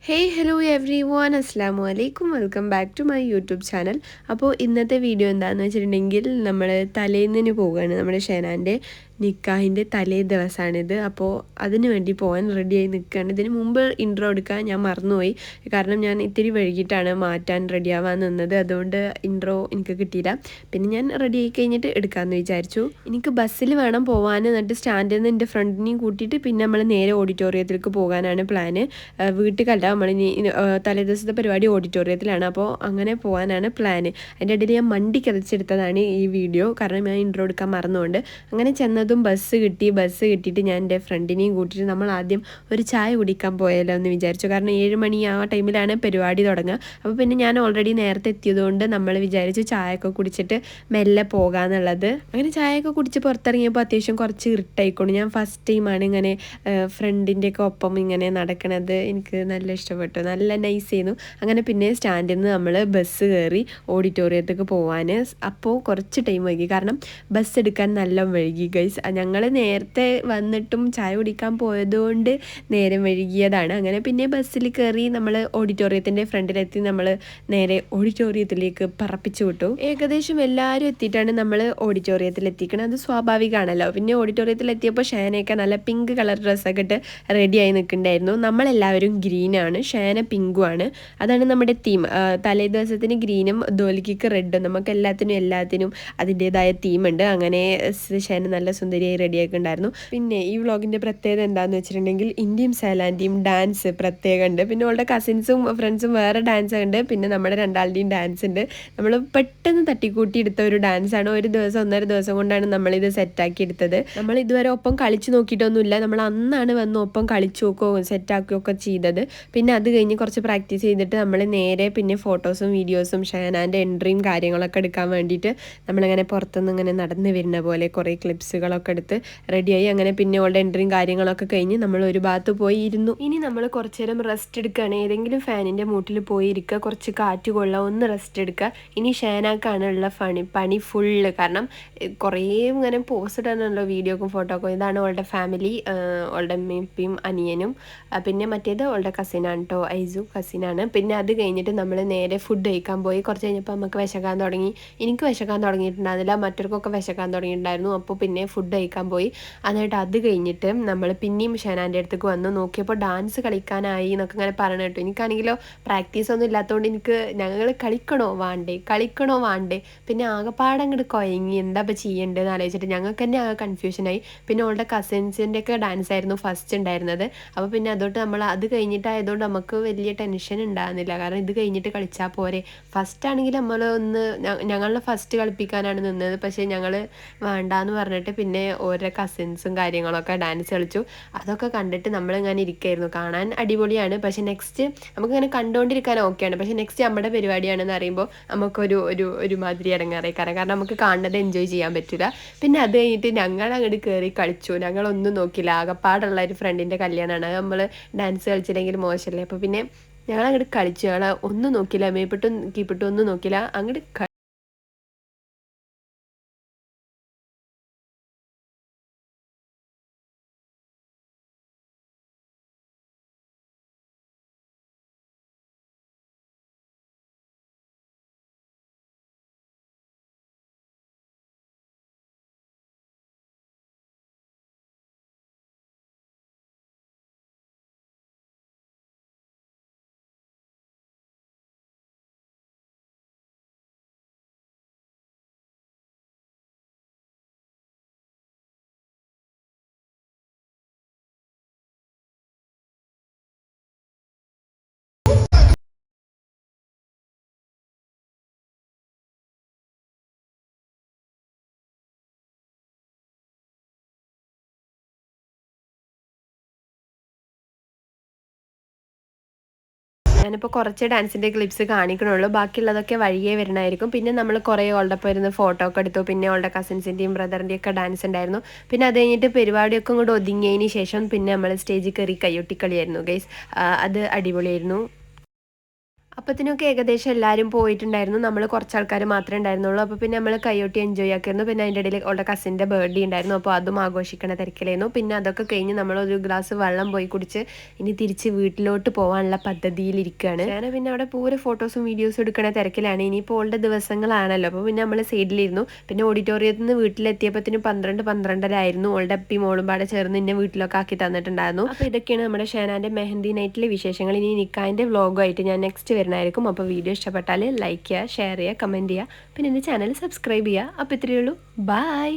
Hey, hello everyone. Assalamu alaikum. Welcome back to my YouTube channel. അപ്പോൾ ഇന്നത്തെ video എന്താണെന്ന് വെച്ചിട്ടുണ്ടെങ്കിൽ നമ്മൾ തലേന്നിന് പോവുകയാണ്. നമ്മുടെ ഷെനാൻ്റെ നിക്കാഹിൻ്റെ തലേ ദിവസമാണിത്. അപ്പോൾ അതിന് വേണ്ടി പോകാൻ റെഡിയായി നിൽക്കുകയാണ്. ഇതിന് മുമ്പ് ഇൻട്രോ എടുക്കാൻ ഞാൻ മറന്നുപോയി. കാരണം ഞാൻ ഇത്തിരി വൈകിട്ടാണ് മാറ്റാൻ റെഡിയാവാൻ നിന്നത്. അതുകൊണ്ട് ഇൻട്രോ എനിക്ക് കിട്ടിയില്ല. പിന്നെ ഞാൻ റെഡി ആയി കഴിഞ്ഞിട്ട് എടുക്കാമെന്ന് വിചാരിച്ചു. എനിക്ക് ബസ്സിൽ വേണം പോകാൻ. എന്നിട്ട് സ്റ്റാൻഡിൽ നിന്ന് എൻ്റെ ഫ്രണ്ടിനെയും കൂട്ടിയിട്ട് പിന്നെ നമ്മൾ നേരെ ഓഡിറ്റോറിയത്തിലേക്ക് പോകാനാണ് പ്ലാന്. വീട്ടിലല്ല, നമ്മളിനി തലേ ദിവസത്തെ പരിപാടി ഓഡിറ്റോറിയത്തിലാണ്. അപ്പോൾ അങ്ങനെ പോകാനാണ് പ്ലാന്. അതിൻ്റെ ഇടയിൽ ഞാൻ മണ്ടി കിതച്ചെടുത്തതാണ് ഈ വീഡിയോ, കാരണം ഞാൻ ഇൻട്രോ എടുക്കാൻ മറന്നുകൊണ്ട്. അങ്ങനെ ചെന്നതും ബസ് കിട്ടിയിട്ട് ഞാൻ എൻ്റെ ഫ്രണ്ടിനെയും കൂട്ടിയിട്ട് നമ്മൾ ആദ്യം ഒരു ചായ കുടിക്കാൻ പോയാലോ എന്ന് വിചാരിച്ചു. കാരണം 7 മണി ആ ടൈമിലാണ് പരിപാടി തുടങ്ങുക. അപ്പോൾ പിന്നെ ഞാൻ ഓൾറെഡി നേരത്തെ എത്തിയതുകൊണ്ട് നമ്മൾ വിചാരിച്ചു ചായയൊക്കെ കുടിച്ചിട്ട് മെല്ലെ പോകാമെന്നുള്ളത്. അങ്ങനെ ചായയൊക്കെ കുടിച്ച് പുറത്തിറങ്ങിയപ്പോൾ അത്യാവശ്യം കുറച്ച് ഇരുട്ടായിക്കൊണ്ട്. ഞാൻ ഫസ്റ്റ് ടൈമാണ് ഇങ്ങനെ ഫ്രണ്ടിൻ്റെയൊക്കെ ഒപ്പം ഇങ്ങനെ നടക്കണത്. എനിക്ക് നല്ല ഇഷ്ടപ്പെട്ടു, നല്ല നൈസ് ചെയ്യുന്നു. അങ്ങനെ പിന്നെ സ്റ്റാൻഡിൽ നിന്ന് നമ്മൾ ബസ് കയറി ഓഡിറ്റോറിയത്തേക്ക് പോകാൻ. അപ്പോൾ കുറച്ച് ടൈം വൈകി, കാരണം ബസ് എടുക്കാൻ നല്ല വൈകി ഗൈസ്. ഞങ്ങൾ നേരത്തെ വന്നിട്ടും ചായ കുടിക്കാൻ പോയതുകൊണ്ട് നേരം വൈകിയതാണ്. അങ്ങനെ പിന്നെ ബസ്സിൽ കയറി നമ്മൾ ഓഡിറ്റോറിയത്തിൻ്റെ ഫ്രണ്ടിലെത്തി. നമ്മൾ നേരെ ഓഡിറ്റോറിയത്തിലേക്ക് പറപ്പിച്ചു വിട്ടു. ഏകദേശം എല്ലാവരും എത്തിയിട്ടാണ് നമ്മൾ ഓഡിറ്റോറിയത്തിൽ എത്തിക്കണം. അത് സ്വാഭാവികമാണല്ലോ. പിന്നെ ഓഡിറ്റോറിയത്തിൽ എത്തിയപ്പോൾ ഷാനയൊക്കെ നല്ല പിങ്ക് കളർ ഡ്രസ്സൊക്കെ ഇട്ട് റെഡിയായി നിൽക്കുന്നുണ്ടായിരുന്നു. നമ്മളെല്ലാവരും ഗ്രീനാണ്, ഷാന പിങ്കുമാണ്. അതാണ് നമ്മുടെ തീം. തലേ ദിവസത്തിന് ഗ്രീനും ദോലിക്ക് റെഡും. നമുക്ക് എല്ലാത്തിനും അതിൻ്റേതായ തീമുണ്ട്. അങ്ങനെ ഷാന നല്ല സുന്ദരിയായി റെഡിയാക്കുന്നുണ്ടായിരുന്നു. പിന്നെ ഈ വ്ളോഗിൻ്റെ പ്രത്യേകത എന്താണെന്ന് വെച്ചിട്ടുണ്ടെങ്കിൽ ഇന്ത്യയും സൈലാൻഡിയും ഡാൻസ് പ്രത്യേകം ഉണ്ട്. പിന്നെ അവളുടെ കസിൻസും ഫ്രണ്ട്സും വേറെ ഡാൻസ് ഉണ്ട്. പിന്നെ നമ്മുടെ രണ്ടാളുടെയും ഡാൻസ് ഉണ്ട്. നമ്മൾ പെട്ടെന്ന് തട്ടിക്കൂട്ടി എടുത്ത ഒരു ഡാൻസാണ്. ഒരു ദിവസം 1.5 ദിവസം കൊണ്ടാണ് നമ്മളിത് സെറ്റാക്കി എടുത്തത്. നമ്മൾ ഇതുവരെ ഒപ്പം കളിച്ച് നോക്കിയിട്ടൊന്നുമില്ല. നമ്മൾ അന്നാണ് വന്ന് ഒപ്പം കളിച്ചു നോക്കുകയോ സെറ്റാക്കുകയൊക്കെ ചെയ്തത്. പിന്നെ അത് കഴിഞ്ഞ് കുറച്ച് പ്രാക്ടീസ് ചെയ്തിട്ട് നമ്മൾ നേരെ പിന്നെ ഫോട്ടോസും വീഡിയോസും ഷാനാൻ്റെ എൻട്രിയും കാര്യങ്ങളൊക്കെ എടുക്കാൻ വേണ്ടിയിട്ട് നമ്മളിങ്ങനെ പുറത്തുനിന്ന് ഇങ്ങനെ നടന്ന് വരുന്ന പോലെ കുറേ ക്ലിപ്സുകളൊക്കെ എടുത്ത് റെഡിയായി. അങ്ങനെ പിന്നെ അവളുടെ എൻട്രിയും കാര്യങ്ങളൊക്കെ കഴിഞ്ഞ് നമ്മൾ ഒരു ഭാഗത്ത് പോയി ഇരുന്നു. ഇനി നമ്മൾ കുറച്ച് നേരം റെസ്റ്റ് എടുക്കുകയാണ്. ഏതെങ്കിലും ഫാനിൻ്റെ മൂട്ടിൽ പോയി ഇരിക്കുക, കുറച്ച് കാറ്റ് കൊള്ളുക, ഒന്ന് റെസ്റ്റ് എടുക്കുക. ഇനി ഷാനാക്കാണുള്ള പണി ഫുള്ള്. കാരണം കുറേ ഇങ്ങനെ പോസ്റ്റ് ഇടാനല്ലോ വീഡിയോക്കും ഫോട്ടോക്കും. ഇതാണ് അവളുടെ ഫാമിലി, അവളുടെ അമ്മയും അനിയനും. പിന്നെ മറ്റേത് അവളുടെ കസിനാണ് കേട്ടോ, ഐസു കസിനാണ്. പിന്നെ അത് കഴിഞ്ഞിട്ട് നമ്മൾ നേരെ ഫുഡ് കഴിക്കാൻ പോയി. കുറച്ച് കഴിഞ്ഞപ്പോൾ നമുക്ക് വിശക്കാൻ തുടങ്ങി. എനിക്ക് വിശക്കാൻ തുടങ്ങിയിട്ടുണ്ടായിരുന്നില്ല, മറ്റവർക്കൊക്കെ വിശക്കാൻ തുടങ്ങിയിട്ടുണ്ടായിരുന്നു. അപ്പോൾ പിന്നെ ഫുഡ് കഴിക്കാൻ പോയി. എന്നിട്ട് അത് കഴിഞ്ഞിട്ട് നമ്മൾ പിന്നെയും ഷെനാൻ്റെ അടുത്തേക്ക് വന്ന് നോക്കിയപ്പോൾ ഡാൻസ് കളിക്കാനായി എന്നൊക്കെ ഇങ്ങനെ പറയണ കേട്ടോ. എനിക്കാണെങ്കിലോ പ്രാക്ടീസ് ഒന്നും ഇല്ലാത്തതുകൊണ്ട് എനിക്ക് ഞങ്ങൾ കളിക്കണോ വേണ്ടേ പിന്നെ ആകെപ്പാടെ അങ്ങോട്ട് കുഴങ്ങി എന്താ ഇപ്പോൾ ചെയ്യേണ്ടതെന്ന് ആലോചിച്ചിട്ട് ഞങ്ങൾക്ക് തന്നെ ആകെ കൺഫ്യൂഷനായി. പിന്നെ അവളുടെ കസിൻസിൻ്റെ ഒക്കെ ഡാൻസ് ആയിരുന്നു ഫസ്റ്റ് ഉണ്ടായിരുന്നത്. അപ്പോൾ പിന്നെ അതുകൊണ്ട് നമ്മൾ അത് കഴിഞ്ഞിട്ടായതുകൊണ്ട് നമുക്ക് വലിയ ടെൻഷൻ ഉണ്ടാകുന്നില്ല. കാരണം ഇത് കഴിഞ്ഞിട്ട് കളിച്ചാൽ പോരെ. ഫസ്റ്റ് ആണെങ്കിൽ നമ്മൾ ഞങ്ങളെ ഫസ്റ്റ് കളിപ്പിക്കാനാണ് നിന്നത്. പക്ഷേ ഞങ്ങൾ വേണ്ടാന്ന് പറഞ്ഞിട്ട് പിന്നെ ഓരോ കസിൻസും കാര്യങ്ങളൊക്കെ ഡാൻസ് കളിച്ചു. അതൊക്കെ കണ്ടിട്ട് നമ്മളിങ്ങനെ ഇരിക്കുകയായിരുന്നു. കാണാൻ അടിപൊളിയാണ്. പക്ഷേ നെക്സ്റ്റ് നമുക്കിങ്ങനെ കണ്ടുകൊണ്ടിരിക്കാൻ ഓക്കെയാണ്. പക്ഷേ നെക്സ്റ്റ് നമ്മുടെ പരിപാടിയാണെന്ന് അറിയുമ്പോൾ നമുക്കൊരു ഒരുമാതിരി ഇടങ്ങാറേക്കാരം. കാരണം നമുക്ക് കാണുന്നത് എൻജോയ് ചെയ്യാൻ പറ്റില്ല. പിന്നെ അത് കഴിഞ്ഞിട്ട് ഞങ്ങൾ അങ്ങോട്ട് കയറി കളിച്ചു. ഞങ്ങളൊന്നും നോക്കില്ല. ആകെപ്പാടുള്ള ഒരു ഫ്രണ്ടിൻ്റെ കല്യാണമാണ്. അത് നമ്മൾ ഡാൻസ് കളിച്ചില്ലെങ്കിൽ മോശമല്ലേ. അപ്പോൾ പിന്നെ ഞങ്ങൾ അങ്ങോട്ട് കളിച്ചു. ഞങ്ങൾ ഒന്നും നോക്കില്ല, മേപ്പിട്ടും കീപ്പിട്ടും ഒന്നും നോക്കില്ല, അങ്ങോട്ട് ഞാനിപ്പോൾ കുറച്ച് ഡാൻസിൻ്റെ ക്ലിപ്സ് കാണിക്കണുള്ളൂ. ബാക്കിയുള്ളതൊക്കെ വഴിയേ വരണമായിരിക്കും. പിന്നെ നമ്മൾ കുറേ അവളുടെ ഒപ്പം ഇരുന്ന് ഫോട്ടോ ഒക്കെ എടുത്തു. പിന്നെ അവളുടെ കസിൻസിൻ്റെയും ബ്രദറിൻ്റെയും ഒക്കെ ഡാൻസ് ഉണ്ടായിരുന്നു. പിന്നെ അത് കഴിഞ്ഞിട്ട് പരിപാടിയൊക്കെ ഇങ്ങോട്ട് ഒതുങ്ങിയതിന് ശേഷം പിന്നെ നമ്മൾ സ്റ്റേജിൽ കയറി കയ്യൊട്ടിക്കളിയായിരുന്നു ഗൈസ്. അത് അടിപൊളിയായിരുന്നു. അപ്പത്തിനൊക്കെ ഏകദേശം എല്ലാവരും പോയിട്ടുണ്ടായിരുന്നു. നമ്മൾ കുറച്ച് ആൾക്കാർ മാത്രമേ ഉണ്ടായിരുന്നുള്ളൂ. അപ്പോൾ പിന്നെ നമ്മൾ കൈയൊട്ടി എൻജോയ് ആക്കിയിരുന്നു. പിന്നെ അതിൻ്റെ ഇടയിൽ അവളുടെ കസിൻ്റെ ബർത്ത്ഡേ ഉണ്ടായിരുന്നു. അപ്പോൾ അതും ആഘോഷിക്കണ തിരക്കിലായിരുന്നു. പിന്നെ അതൊക്കെ കഴിഞ്ഞ് നമ്മളൊരു ഗ്ലാസ് വെള്ളം പോയി കുടിച്ച് ഇനി തിരിച്ച് വീട്ടിലോട്ട് പോകാനുള്ള പദ്ധതിയിലിരിക്കുകയാണ്. ഞാൻ പിന്നെ അവിടെ പൂരെ ഫോട്ടോസും വീഡിയോസും എടുക്കണ തിരക്കിലാണ്. ഇനിയിപ്പോൾ അവളുടെ ദിവസങ്ങളാണല്ലോ. അപ്പോൾ പിന്നെ നമ്മൾ സൈഡിലിരുന്നു. പിന്നെ ഓഡിറ്റോറിയത്തിൽ നിന്ന് വീട്ടിലെത്തിയപ്പോഴത്തേനും 12-12:30 ആയിരുന്നു. അവളുടെ അപ്പി മോളും പാടെ ചേർന്ന് എന്നെ വീട്ടിലൊക്കെ ആക്കി തന്നിട്ടുണ്ടായിരുന്നു. അപ്പോൾ ഇതൊക്കെയാണ് നമ്മുടെ ഷെനാൻ്റെ മെഹന്തി നൈറ്റിലെ വിശേഷങ്ങൾ. ഇനി നിക്കാഹിൻ്റെ വ്ളോഗുമായിട്ട് ഞാൻ നെക്സ്റ്റ് വരുന്നതായിരിക്കും. അപ്പോൾ വീഡിയോ ഇഷ്ടപ്പെട്ടാൽ ലൈക്ക് ചെയ്യുക, ഷെയർ ചെയ്യുക, കമൻറ്റ് ചെയ്യുക, പിന്നെ എൻ്റെ ചാനൽ സബ്സ്ക്രൈബ് ചെയ്യുക. അപ്പോൾ ഇത്രയേ ഉള്ളൂ. ബൈ.